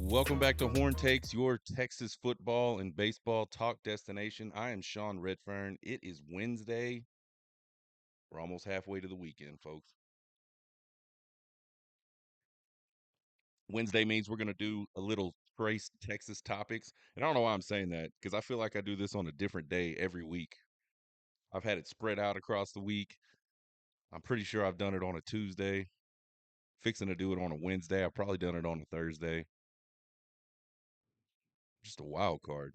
Welcome back to Horn Takes, your Texas football and baseball talk destination. I am Sean Redfern. It is Wednesday. We're almost halfway to the weekend, folks. Wednesday means we're going to do a little Trace Texas topics. And I don't know why I'm saying that because I feel like I do this on a different day every week. I've had it spread out across the week. I'm pretty sure I've done it on a Tuesday. Fixing to do it on a Wednesday. I've probably done it on a Thursday. Just a wild card.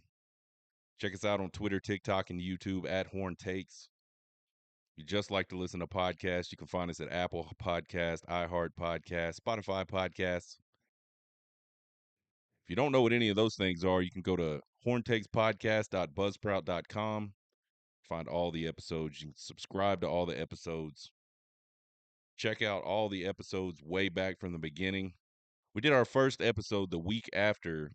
Check us out on Twitter, TikTok, and YouTube at Horn Takes. You just like to listen to podcasts, you can find us at Apple Podcast, iHeart Podcast, Spotify Podcasts. If you don't know what any of those things are, you can go to horntakespodcast.buzzsprout.com. Find all the episodes. You can subscribe to all the episodes. Check out all the episodes way back from the beginning. We did our first episode the week after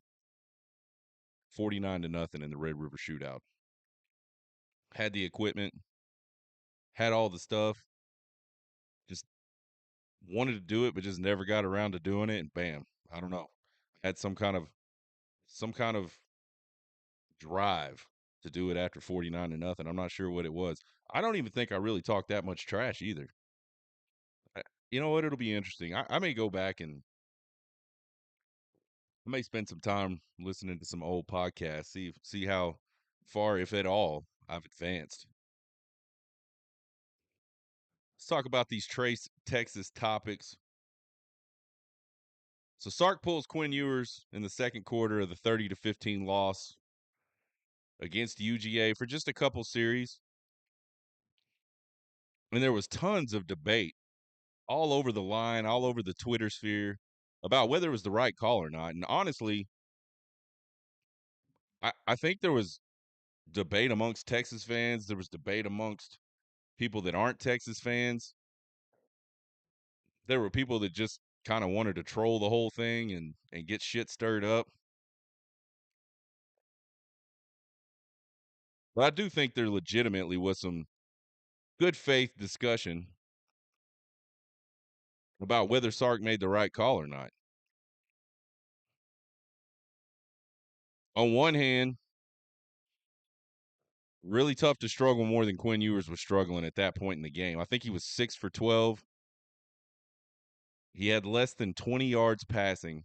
49-0 in the Red River Shootout. Had the equipment, had all the stuff, just wanted to do it, but just never got around to doing it. And bam, I don't know. Had some kind of drive to do it after 49-0. I'm not sure what it was. I don't even think I really talked that much trash either. You know what? It'll be interesting. I may go back and I may spend some time listening to some old podcasts, see how far, if at all, I've advanced. Let's talk about these Trace Texas topics. So Sark pulls Quinn Ewers in the second quarter of the 30-15 loss against UGA for just a couple series. And there was tons of debate all over the line, all over the Twitter sphere about whether it was the right call or not. And honestly, I think there was debate amongst Texas fans. There was debate amongst people that aren't Texas fans. There were people that just kind of wanted to troll the whole thing and get shit stirred up. But I do think there legitimately was some good faith discussion about whether Sark made the right call or not. On one hand, really tough to struggle more than Quinn Ewers was struggling at that point in the game. I think he was 6 for 12. He had less than 20 yards passing.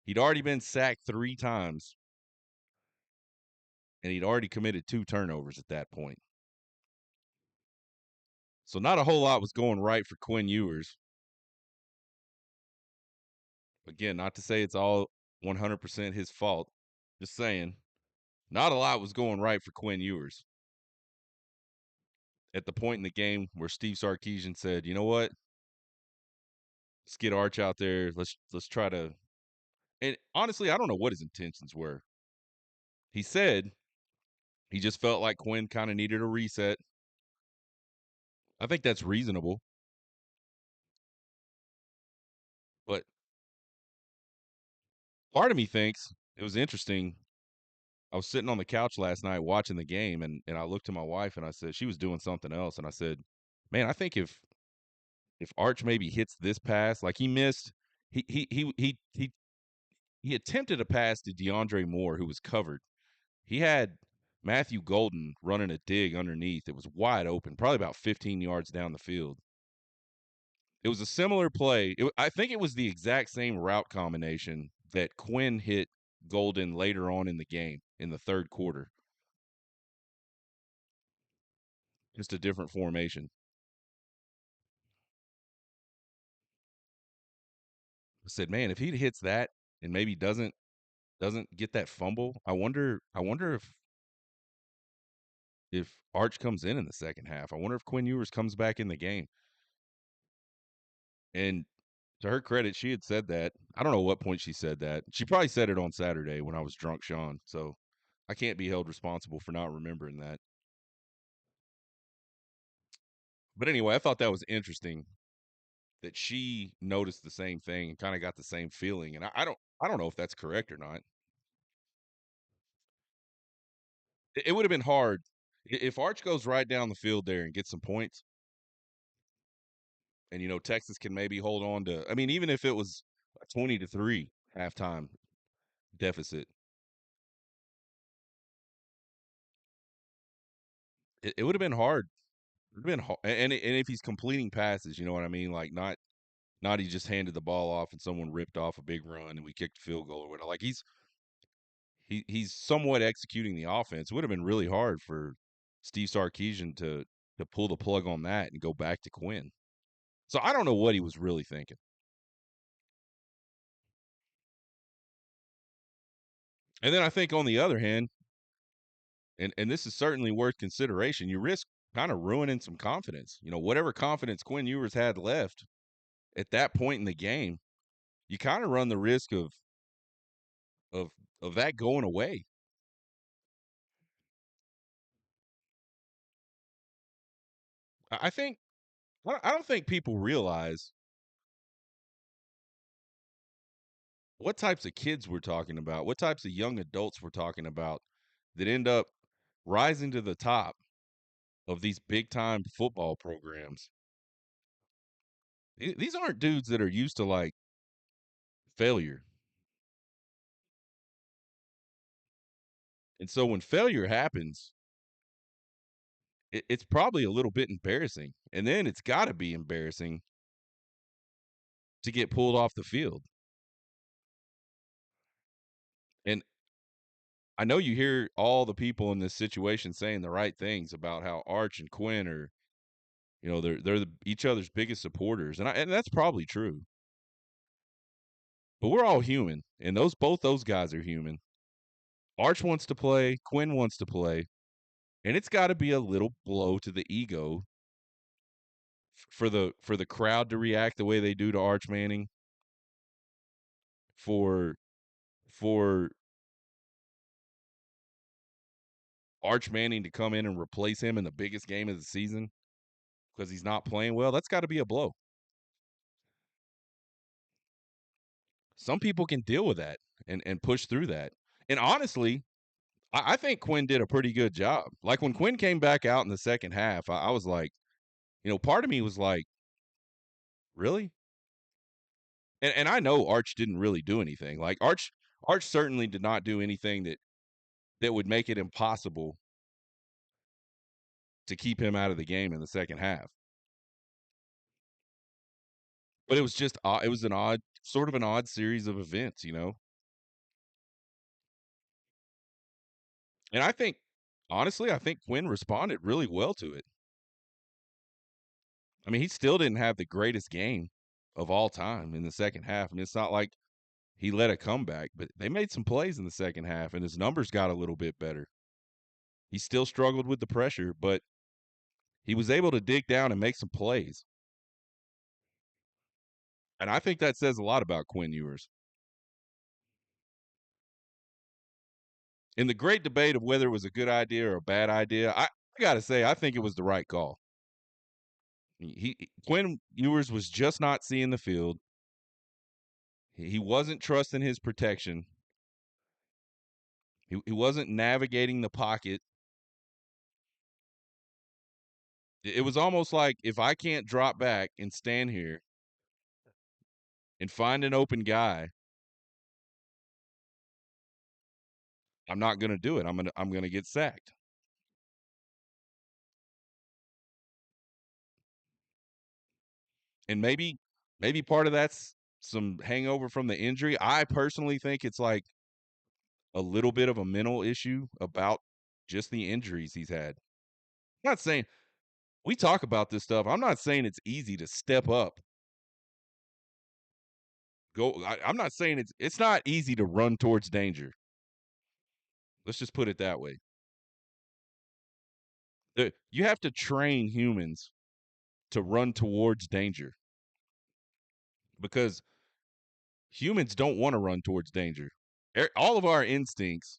He'd already been sacked 3 times, and he'd already committed 2 turnovers at that point. So not a whole lot was going right for Quinn Ewers. Again, not to say it's all 100% his fault. Just saying, not a lot was going right for Quinn Ewers. At the point in the game where Steve Sarkisian said, "You know what? Let's get Arch out there. Let's try to." And honestly, I don't know what his intentions were. He said he just felt like Quinn kind of needed a reset. I think that's reasonable. But part of me thinks it was interesting. I was sitting on the couch last night watching the game, and I looked to my wife and I said, she was doing something else, and I said, "Man, I think if Arch maybe hits this pass, like he missed, he attempted a pass to DeAndre Moore, who was covered. He had Matthew Golden running a dig underneath. It was wide open, probably about 15 yards down the field. It was a similar play. I think it was the exact same route combination that Quinn hit Golden later on in the game in the third quarter. Just a different formation. I said, man, if he hits that and maybe doesn't get that fumble, I wonder if Arch comes in the second half. I wonder if Quinn Ewers comes back in the game. And to her credit, she had said that. I don't know what point she said that. She probably said it on Saturday when I was drunk, Sean. So I can't be held responsible for not remembering that. But anyway, I thought that was interesting that she noticed the same thing and kind of got the same feeling. And I don't know if that's correct or not. It would have been hard if Arch goes right down the field there and gets some points. And Texas can maybe hold on to. I mean, even if it was a 20-3 halftime, deficit. It would have been hard. It would have been hard. And if he's completing passes, you know what I mean? Like not he just handed the ball off and someone ripped off a big run and we kicked a field goal or whatever. Like he's somewhat executing the offense. It would have been really hard for Steve Sarkisian to pull the plug on that and go back to Quinn. So I don't know what he was really thinking. And then I think on the other hand, and this is certainly worth consideration, you risk kind of ruining some confidence. You know, whatever confidence Quinn Ewers had left at that point in the game, you kind of run the risk of of that going away. I think I don't think people realize what types of kids we're talking about, what types of young adults we're talking about that end up rising to the top of these big time football programs. These aren't dudes that are used to like failure. And so when failure happens, it's probably a little bit embarrassing. And then it's got to be embarrassing to get pulled off the field. And I know you hear all the people in this situation saying the right things about how Arch and Quinn are, you know, each other's biggest supporters, and that's probably true. But we're all human, and both those guys are human. Arch wants to play, Quinn wants to play, and it's got to be a little blow to the ego for the crowd to react the way they do to Arch Manning, for for Arch Manning to come in and replace him in the biggest game of the season because he's not playing well. That's got to be a blow. Some people can deal with that and push through that. And honestly, I think Quinn did a pretty good job. Like when Quinn came back out in the second half, I was like, you know, part of me was like, really? And I know Arch didn't really do anything. Like Arch certainly did not do anything that would make it impossible to keep him out of the game in the second half. But it was just it was an odd sort of an odd series of events, you know. And I think honestly, I think Quinn responded really well to it. I mean, he still didn't have the greatest game of all time in the second half. I mean, it's not like he led a comeback, but they made some plays in the second half and his numbers got a little bit better. He still struggled with the pressure, but he was able to dig down and make some plays. And I think that says a lot about Quinn Ewers. In the great debate of whether it was a good idea or a bad idea, I got to say, I think it was the right call. Quinn Ewers was just not seeing the field. He wasn't trusting his protection. He wasn't navigating the pocket. It was almost like if I can't drop back and stand here and find an open guy, I'm not going to do it. I'm going to get sacked. And maybe part of that's some hangover from the injury. I personally think it's like a little bit of a mental issue about just the injuries he's had. I'm not saying we talk about this stuff. I'm not saying it's easy to step up. I'm not saying it's not easy to run towards danger. Let's just put it that way. You have to train humans to run towards danger because humans don't want to run towards danger. All of our instincts,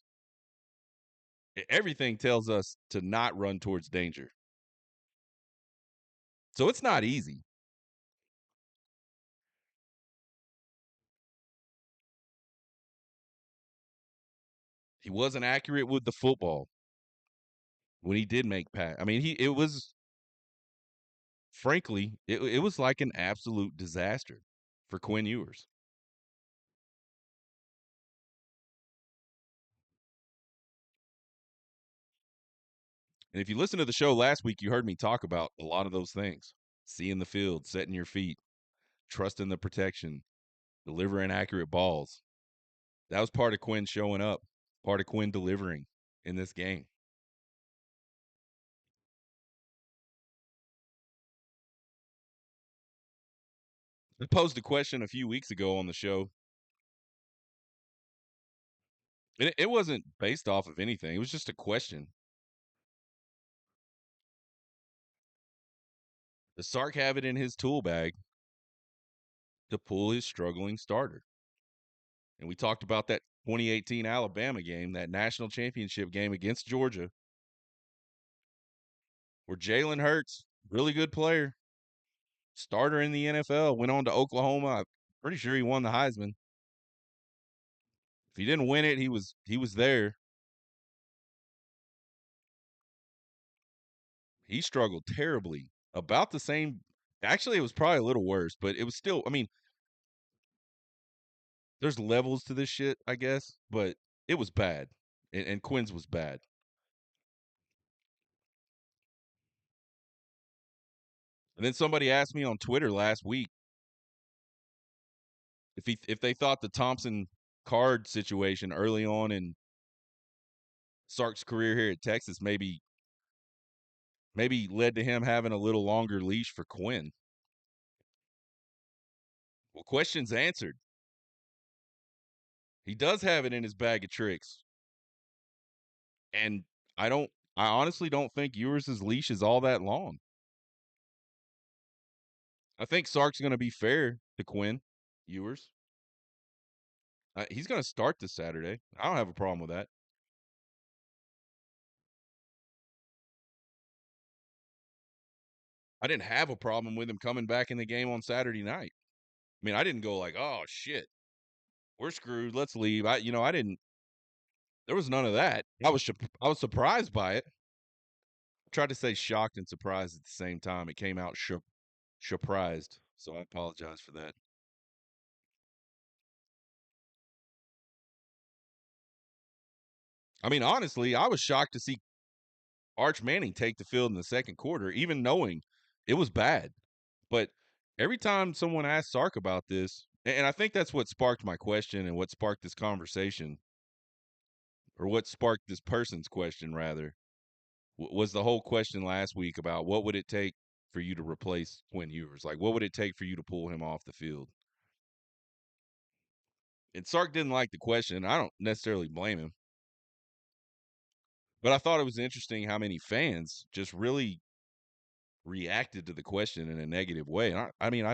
everything tells us to not run towards danger. So it's not easy. He wasn't accurate with the football when he did make pass. I mean, it was frankly, it was like an absolute disaster for Quinn Ewers. And if you listen to the show last week, you heard me talk about a lot of those things. Seeing the field, setting your feet, trusting the protection, delivering accurate balls. That was part of Quinn showing up, part of Quinn delivering in this game. I posed a question a few weeks ago on the show. And it wasn't based off of anything. It was just a question. Does Sark have it in his tool bag to pull his struggling starter? And we talked about that 2018 Alabama game, that national championship game against Georgia, where Jalen Hurts, really good player, starter in the NFL, went on to Oklahoma. I'm pretty sure he won the Heisman. If he didn't win it, he was there. He struggled terribly. About the same. Actually, it was probably a little worse, but it was still. I mean, there's levels to this shit, I guess, but it was bad, and Quinn's was bad. And then somebody asked me on Twitter last week if they thought the Thompson card situation early on in Sark's career here at Texas maybe led to him having a little longer leash for Quinn. Well, questions answered. He does have it in his bag of tricks. And I honestly don't think Ewers' leash is all that long. I think Sark's going to be fair to Quinn Ewers. He's going to start this Saturday. I don't have a problem with that. I didn't have a problem with him coming back in the game on Saturday night. I mean, I didn't go like, "Oh shit, we're screwed. Let's leave." I didn't. There was none of that. I was surprised by it. I tried to say shocked and surprised at the same time. It came out surprised. So I apologize for that. I mean, honestly, I was shocked to see Arch Manning take the field in the second quarter, even knowing it was bad. But every time someone asks Sark about this, and I think that's what sparked my question and what sparked this conversation, or what sparked this person's question, rather, was the whole question last week about what would it take for you to replace Quinn Ewers? Like, what would it take for you to pull him off the field? And Sark didn't like the question. I don't necessarily blame him. But I thought it was interesting how many fans just really reacted to the question in a negative way. And I mean,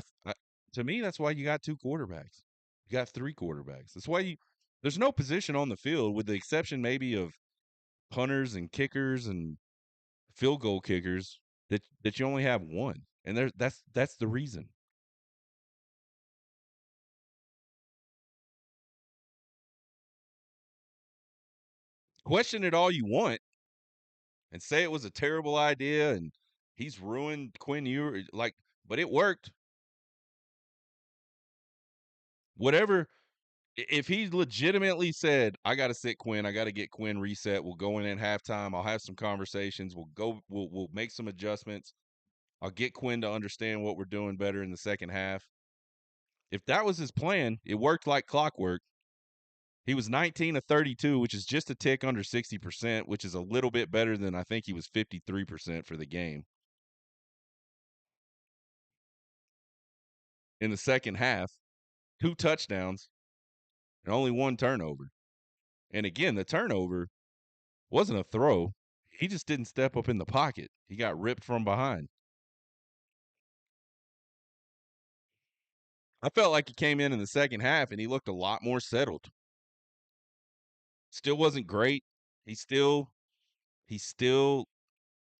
to me, that's why you got two quarterbacks. You got three quarterbacks. That's why there's no position on the field, with the exception maybe of punters and kickers and field goal kickers, that you only have one. And that's the reason. Question it all you want and say it was a terrible idea and he's ruined Quinn Ewers, but it worked. Whatever. If he legitimately said, "I got to sit Quinn, I got to get Quinn reset. We'll go in at halftime. I'll have some conversations. We'll make some adjustments. I'll get Quinn to understand what we're doing better in the second half." If that was his plan, it worked like clockwork. He was 19 of 32, which is just a tick under 60%, which is a little bit better than I think he was 53% for the game. In the second half, 2 touchdowns and only 1 turnover. And again, the turnover wasn't a throw. He just didn't step up in the pocket. He got ripped from behind. I felt like he came in the second half and he looked a lot more settled. Still wasn't great. He still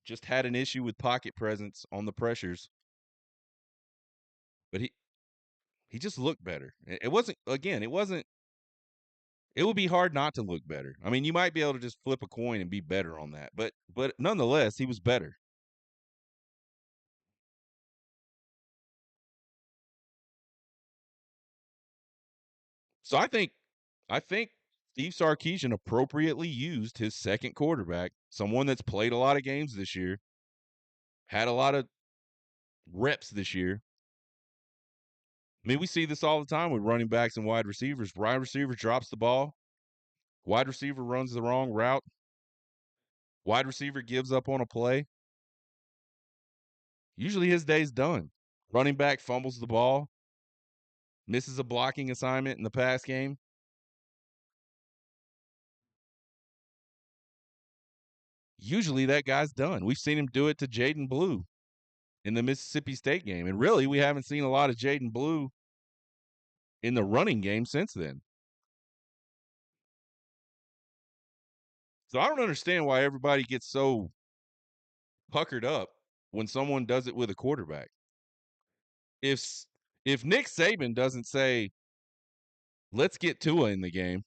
just had an issue with pocket presence on the pressures. But he just looked better. It wasn't, again, it would be hard not to look better. I mean, you might be able to just flip a coin and be better on that. But nonetheless, he was better. So I think Steve Sarkisian appropriately used his second quarterback, someone that's played a lot of games this year, had a lot of reps this year. I mean, we see this all the time with running backs and wide receivers. Wide receiver drops the ball, wide receiver runs the wrong route, wide receiver gives up on a play. Usually his day's done. Running back fumbles the ball, misses a blocking assignment in the pass game. Usually that guy's done. We've seen him do it to Jaden Blue in the Mississippi State game. And really, we haven't seen a lot of Jaden Blue in the running game since then. So I don't understand why everybody gets so puckered up when someone does it with a quarterback. If if Nick Saban doesn't say, let's get Tua in the game,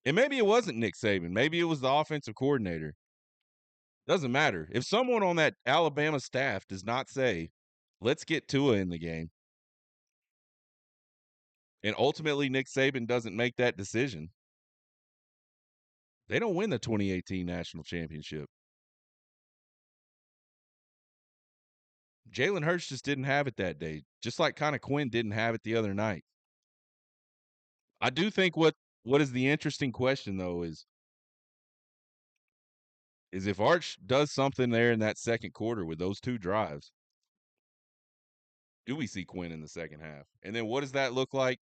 and maybe it wasn't Nick Saban, maybe it was the offensive coordinator. Doesn't matter. If someone on that Alabama staff does not say, let's get Tua in the game, and ultimately Nick Saban doesn't make that decision, they don't win the 2018 national championship. Jalen Hurts just didn't have it that day, just like kind of Quinn didn't have it the other night. I do think what is the interesting question though is if Arch does something there in that second quarter with those two drives, do we see Quinn in the second half? And then what does that look like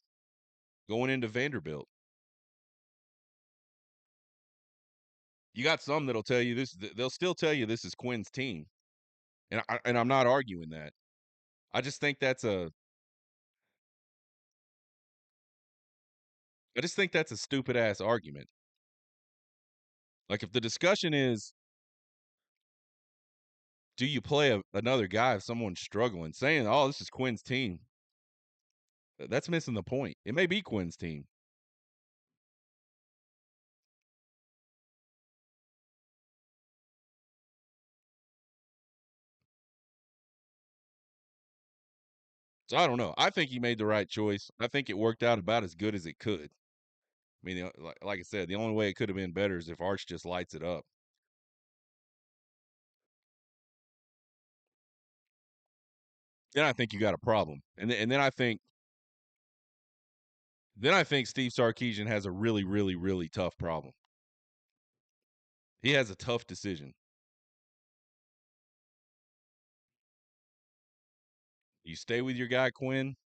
going into Vanderbilt? You got some that'll tell you this. They'll still tell you this is Quinn's team, and I'm not arguing that. I just think that's a. I just think that's a stupid ass argument. Like if the discussion is, do you play another guy if someone's struggling? Saying, oh, this is Quinn's team, that's missing the point. It may be Quinn's team. So I don't know. I think he made the right choice. I think it worked out about as good as it could. I mean, like I said, the only way it could have been better is if Arch just lights it up. Then I think you got a problem. And then I think Steve Sarkisian has a really, really, really tough problem. He has a tough decision. You stay with your guy Quinn,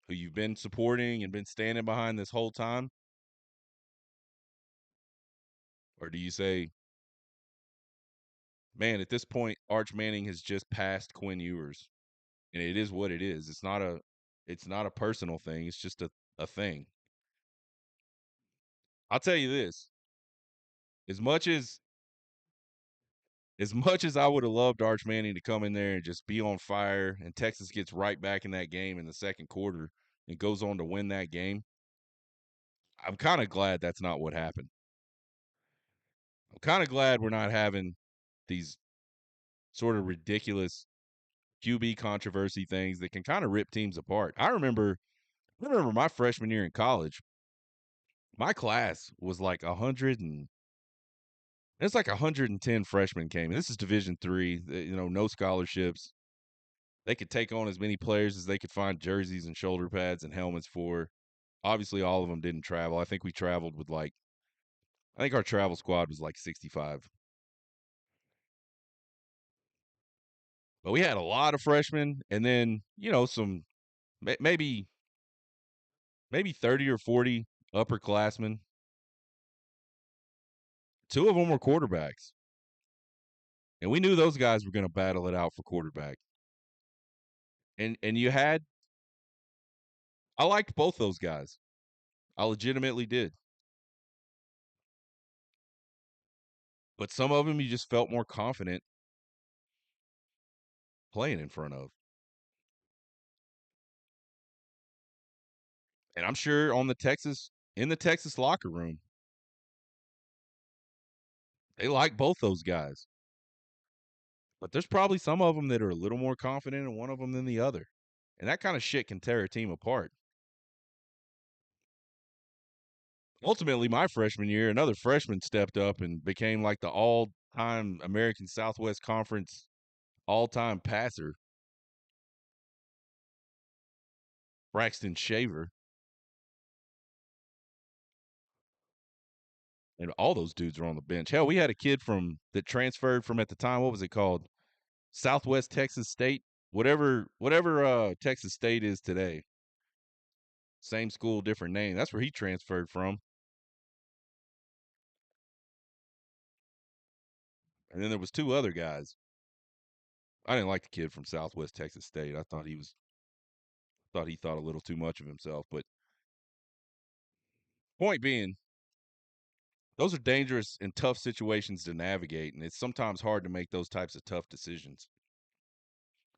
who you've been supporting and been standing behind this whole time, or do you say, man, at this point, Arch Manning has just passed Quinn Ewers, and it is what it is. It's not a personal thing. It's just a thing. I'll tell you this: as much as I would have loved Arch Manning to come in there and just be on fire, and Texas gets right back in that game in the second quarter and goes on to win that game, I'm kind of glad that's not what happened. I'm kind of glad we're not having these sort of ridiculous QB controversy things that can kind of rip teams apart. I remember my freshman year in college, my class was like 100 and it's like 110 freshmen came. And this is Division 3, no scholarships. They could take on as many players as they could find jerseys and shoulder pads and helmets for. Obviously all of them didn't travel. I think we traveled with I think our travel squad was like 65. But we had a lot of freshmen and then, some maybe 30 or 40 upperclassmen. Two of them were quarterbacks. And we knew those guys were going to battle it out for quarterback. And I liked both those guys. I legitimately did. But some of them you just felt more confident playing in front of. And I'm sure in the Texas locker room, they like both those guys. But there's probably some of them that are a little more confident in one of them than the other. And that kind of shit can tear a team apart. Ultimately, my freshman year, another freshman stepped up and became like the all-time American Southwest Conference all-time passer, Braxton Shaver, and all those dudes are on the bench. Hell, we had a kid from that transferred from at the time. What was it called? Southwest Texas State, whatever Texas State is today. Same school, different name. That's where he transferred from. And then there was two other guys. I didn't like the kid from Southwest Texas State. I thought he thought a little too much of himself. But point being, those are dangerous and tough situations to navigate, and it's sometimes hard to make those types of tough decisions.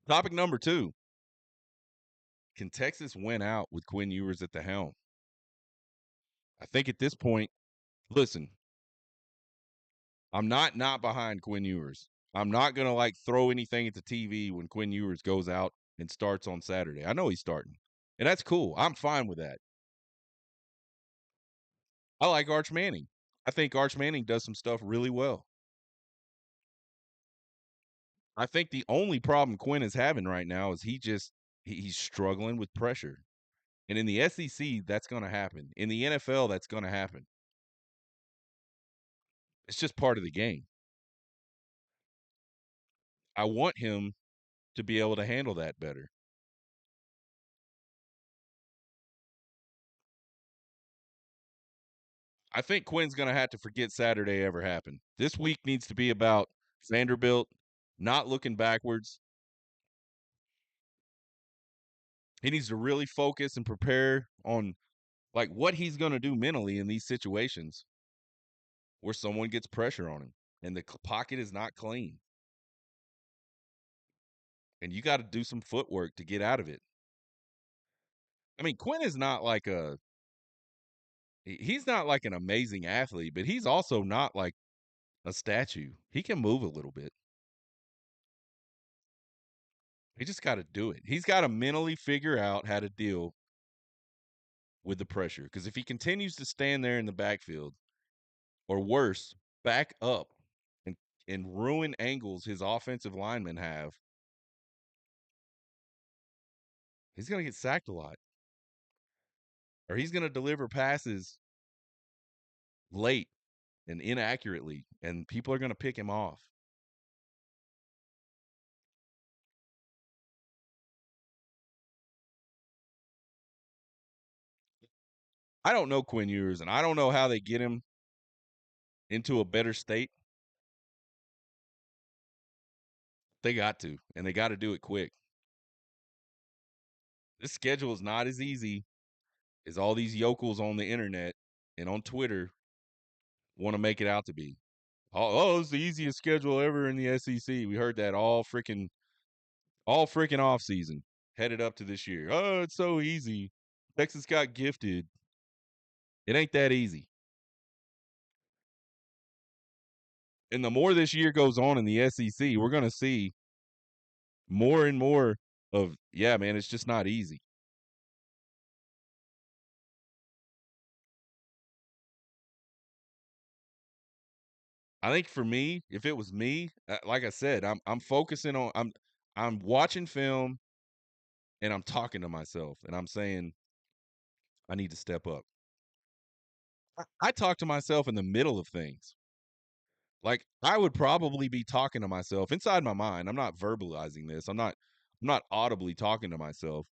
Topic number 2. Can Texas win out with Quinn Ewers at the helm? I think at this point, listen, I'm not behind Quinn Ewers. I'm not going to like throw anything at the TV when Quinn Ewers goes out and starts on Saturday. I know he's starting, and that's cool. I'm fine with that. I like Arch Manning. I think Arch Manning does some stuff really well. I think the only problem Quinn is having right now is he's struggling with pressure. And in the SEC, that's going to happen. In the NFL, that's going to happen. It's just part of the game. I want him to be able to handle that better. I think Quinn's going to have to forget Saturday ever happened. This week needs to be about Vanderbilt not looking backwards. He needs to really focus and prepare on like what he's going to do mentally in these situations where someone gets pressure on him and the pocket is not clean. And you got to do some footwork to get out of it. I mean, Quinn is not like he's not like an amazing athlete, but he's also not like a statue. He can move a little bit. He just got to do it. He's got to mentally figure out how to deal with the pressure. Because if he continues to stand there in the backfield, or worse, back up and ruin angles his offensive linemen have, he's going to get sacked a lot. Or he's going to deliver passes late and inaccurately, and people are going to pick him off. I don't know Quinn Ewers, and I don't know how they get him into a better state. They got to, and they got to do it quick. This schedule is not as easy as all these yokels on the internet and on Twitter want to make it out to be. Oh, it's the easiest schedule ever in the SEC. We heard that all freaking off season headed up to this year. Oh, it's so easy. Texas got gifted. It ain't that easy. And the more this year goes on in the SEC, we're going to see more and more of, yeah, man, it's just not easy. I think for me, if it was me, like I said, I'm focusing on I'm watching film and I'm talking to myself and I'm saying I need to step up. I talk to myself in the middle of things. Like I would probably be talking to myself inside my mind. I'm not verbalizing this. I'm not audibly talking to myself.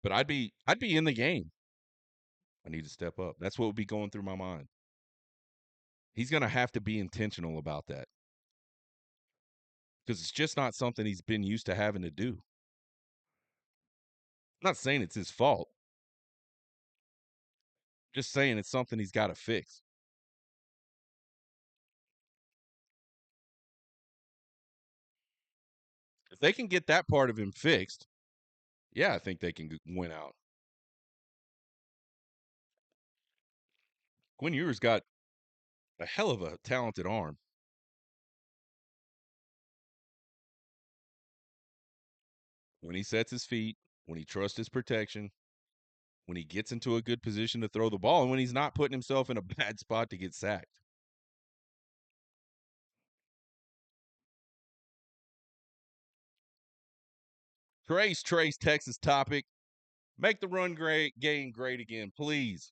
But I'd be in the game. I need to step up. That's what would be going through my mind. He's going to have to be intentional about that because it's just not something he's been used to having to do. I'm not saying it's his fault. Just saying it's something he's got to fix. If they can get that part of him fixed, yeah, I think they can win out. Quinn Ewers got a hell of a talented arm. When he sets his feet, when he trusts his protection, when he gets into a good position to throw the ball, and when he's not putting himself in a bad spot to get sacked. Trace, Texas topic. Make the run game great again, please.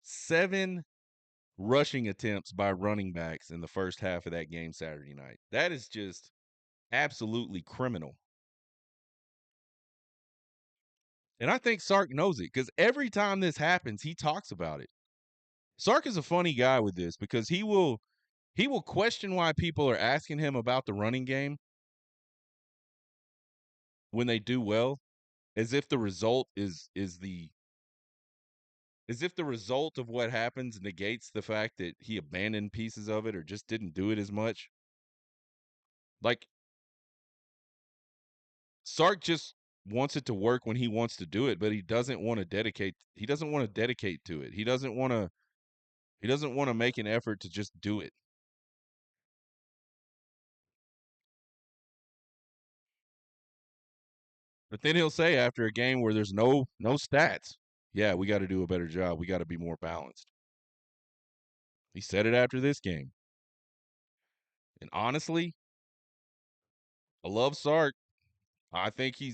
7 rushing attempts by running backs in the first half of that game Saturday night. That is just absolutely criminal. And I think Sark knows it because every time this happens, he talks about it. Sark is a funny guy with this because he will question why people are asking him about the running game when they do well, as if the result as if the result of what happens negates the fact that he abandoned pieces of it or just didn't do it as much. Like Sark just wants it to work when he wants to do it, but he doesn't want to dedicate to it. He doesn't want to make an effort to just do it. But then he'll say after a game where there's no stats, yeah, we got to do a better job. We got to be more balanced. He said it after this game. And honestly, I love Sark. I think he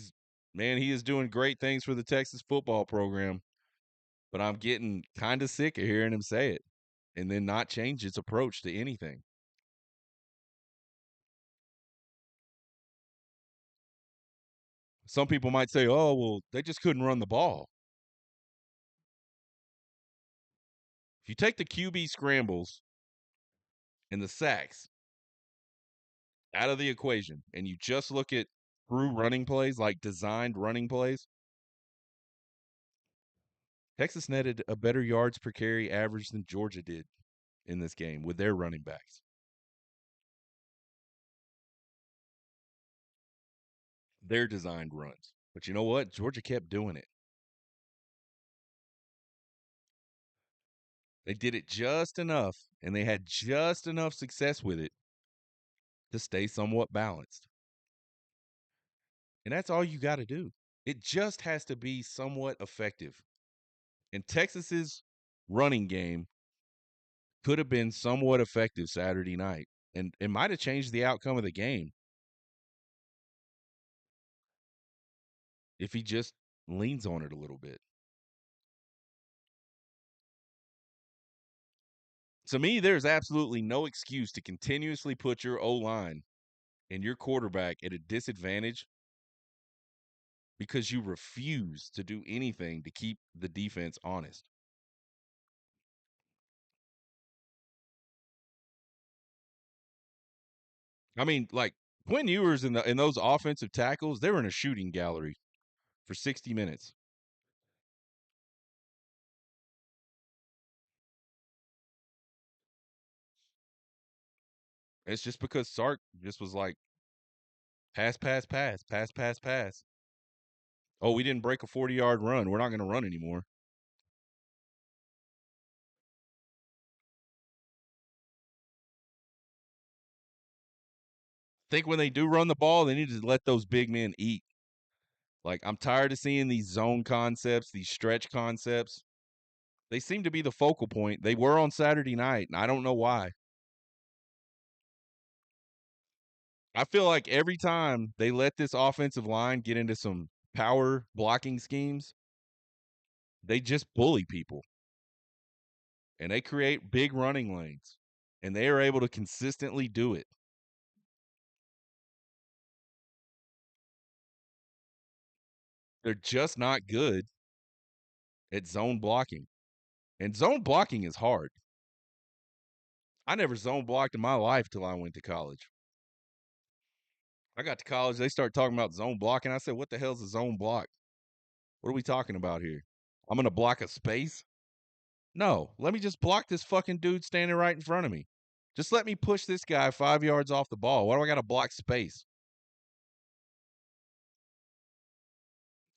is doing great things for the Texas football program. But I'm getting kind of sick of hearing him say it and then not change its approach to anything. Some people might say, oh, well, they just couldn't run the ball. If you take the QB scrambles and the sacks out of the equation and you just look at true running plays, like designed running plays, Texas netted a better yards per carry average than Georgia did in this game with their running backs. Their designed runs. But you know what? Georgia kept doing it. They did it just enough, and they had just enough success with it to stay somewhat balanced. And that's all you got to do. It just has to be somewhat effective. And Texas's running game could have been somewhat effective Saturday night, and it might have changed the outcome of the game if he just leans on it a little bit. To me, there's absolutely no excuse to continuously put your O-line and your quarterback at a disadvantage because you refuse to do anything to keep the defense honest. I mean, like Quinn Ewers in those offensive tackles, they were in a shooting gallery for 60 minutes. It's just because Sark just was like pass, pass, pass, pass, pass, pass. Oh, we didn't break a 40-yard run. We're not going to run anymore. I think when they do run the ball, they need to let those big men eat. Like, I'm tired of seeing these zone concepts, these stretch concepts. They seem to be the focal point. They were on Saturday night, and I don't know why. I feel like every time they let this offensive line get into some power blocking schemes, they just bully people and they create big running lanes, and they are able to consistently do it. They're just not good at zone blocking. And zone blocking is hard. I never zone blocked in my life till I went to college. I got to college, they start talking about zone blocking. I said, what the hell's a zone block? What are we talking about here? I'm going to block a space? No, let me just block this fucking dude standing right in front of me. Just let me push this guy 5 yards off the ball. Why do I got to block space?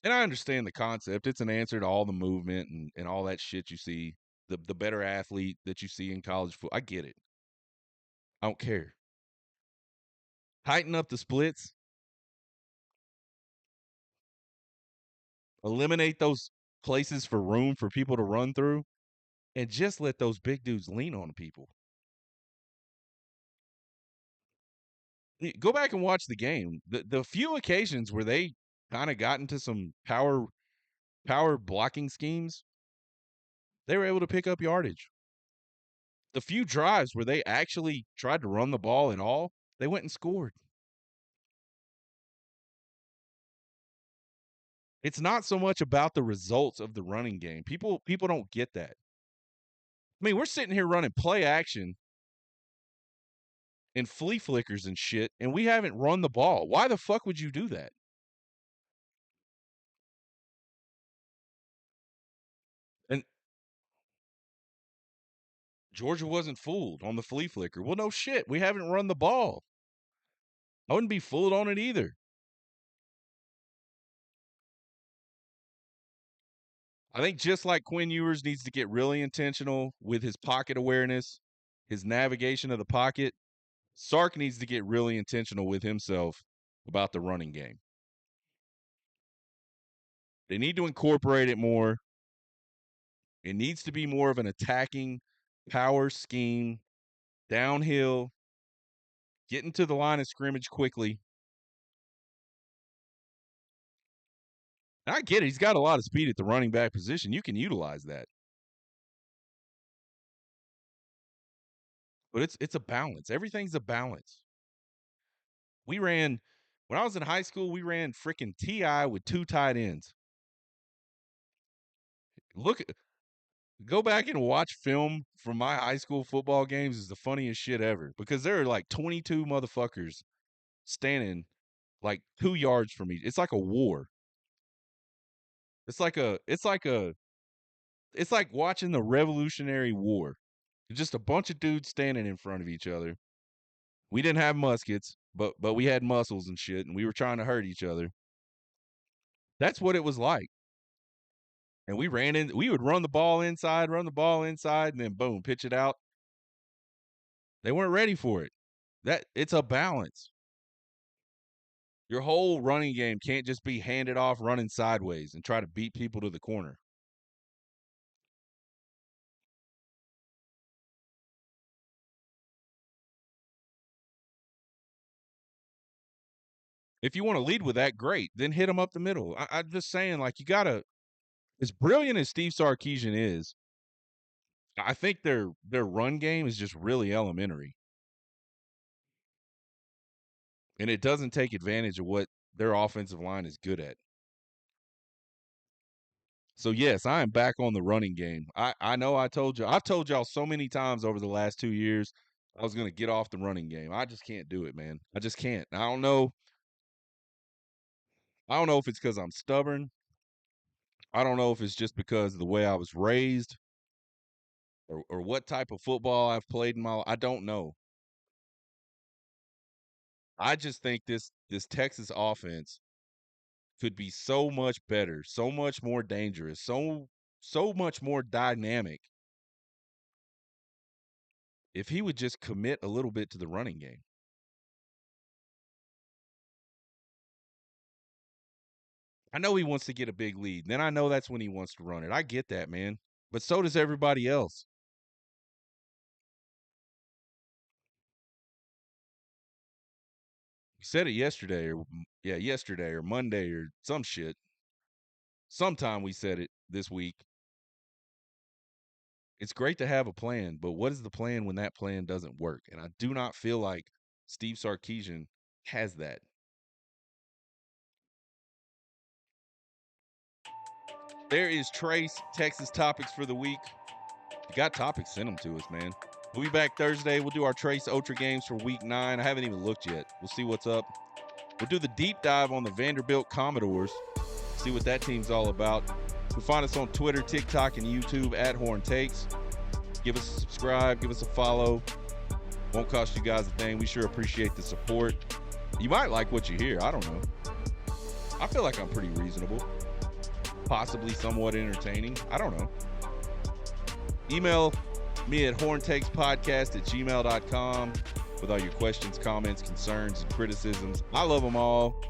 And I understand the concept. It's an answer to all the movement and all that shit you see. The better athlete that you see in college football. I get it. I don't care. Tighten up the splits Eliminate those places for room for people to run through, and just let those big dudes lean on people. Go back and watch the game. The few occasions where they kind of got into some power blocking schemes, they were able to pick up yardage. The few drives where they actually tried to run the ball at all, they went and scored. It's not so much about the results of the running game. People don't get that. I mean, we're sitting here running play action and flea flickers and shit, and we haven't run the ball. Why the fuck would you do that? And Georgia wasn't fooled on the flea flicker. Well, no shit. We haven't run the ball. I wouldn't be fooled on it either. I think just like Quinn Ewers needs to get really intentional with his pocket awareness, his navigation of the pocket, Sark needs to get really intentional with himself about the running game. They need to incorporate it more. It needs to be more of an attacking power scheme, downhill, getting to the line of scrimmage quickly. And I get it. He's got a lot of speed at the running back position. You can utilize that. But it's a balance. Everything's a balance. When I was in high school, we ran freaking TI with 2 tight ends. Go back and watch film from my high school football games is the funniest shit ever because there are like 22 motherfuckers standing like 2 yards from each. It's like a war. It's like watching the Revolutionary War. Just a bunch of dudes standing in front of each other. We didn't have muskets, but we had muscles and shit, and we were trying to hurt each other. That's what it was like. And we would run the ball inside, and then boom, pitch it out. They weren't ready for it. It's a balance. Your whole running game can't just be handed off running sideways and try to beat people to the corner. If you want to lead with that, great. Then hit them up the middle. I'm just saying, like, you got to, as brilliant as Steve Sarkisian is, I think their run game is just really elementary. And it doesn't take advantage of what their offensive line is good at. So, yes, I am back on the running game. I know I've told y'all so many times over the last 2 years I was going to get off the running game. I just can't do it, man. I just can't. I don't know if it's because I'm stubborn. I don't know if it's just because of the way I was raised or what type of football I've played in my life. I don't know. I just think this Texas offense could be so much better, so much more dangerous, so much more dynamic if he would just commit a little bit to the running game. I know he wants to get a big lead. Then I know that's when he wants to run it. I get that, man. But so does everybody else. We said it yesterday or Monday or some shit. Sometime we said it this week. It's great to have a plan, but what is the plan when that plan doesn't work? And I do not feel like Steve Sarkisian has that. There is Trace, Texas topics for the week. If you got topics, send them to us, man. We'll be back Thursday. We'll do our Trace Ultra games for week 9. I haven't even looked yet. We'll see what's up. We'll do the deep dive on the Vanderbilt Commodores. See what that team's all about. You can find us on Twitter, TikTok, and YouTube at Horn Takes. Give us a subscribe. Give us a follow. Won't cost you guys a thing. We sure appreciate the support. You might like what you hear. I don't know. I feel like I'm pretty reasonable. Possibly somewhat entertaining. I don't know. Email me at horntakespodcast@gmail.com with all your questions, comments, concerns, and criticisms. I love them all.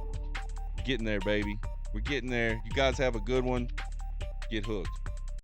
Getting there, baby. We're getting there. You guys have a good one. Get hooked.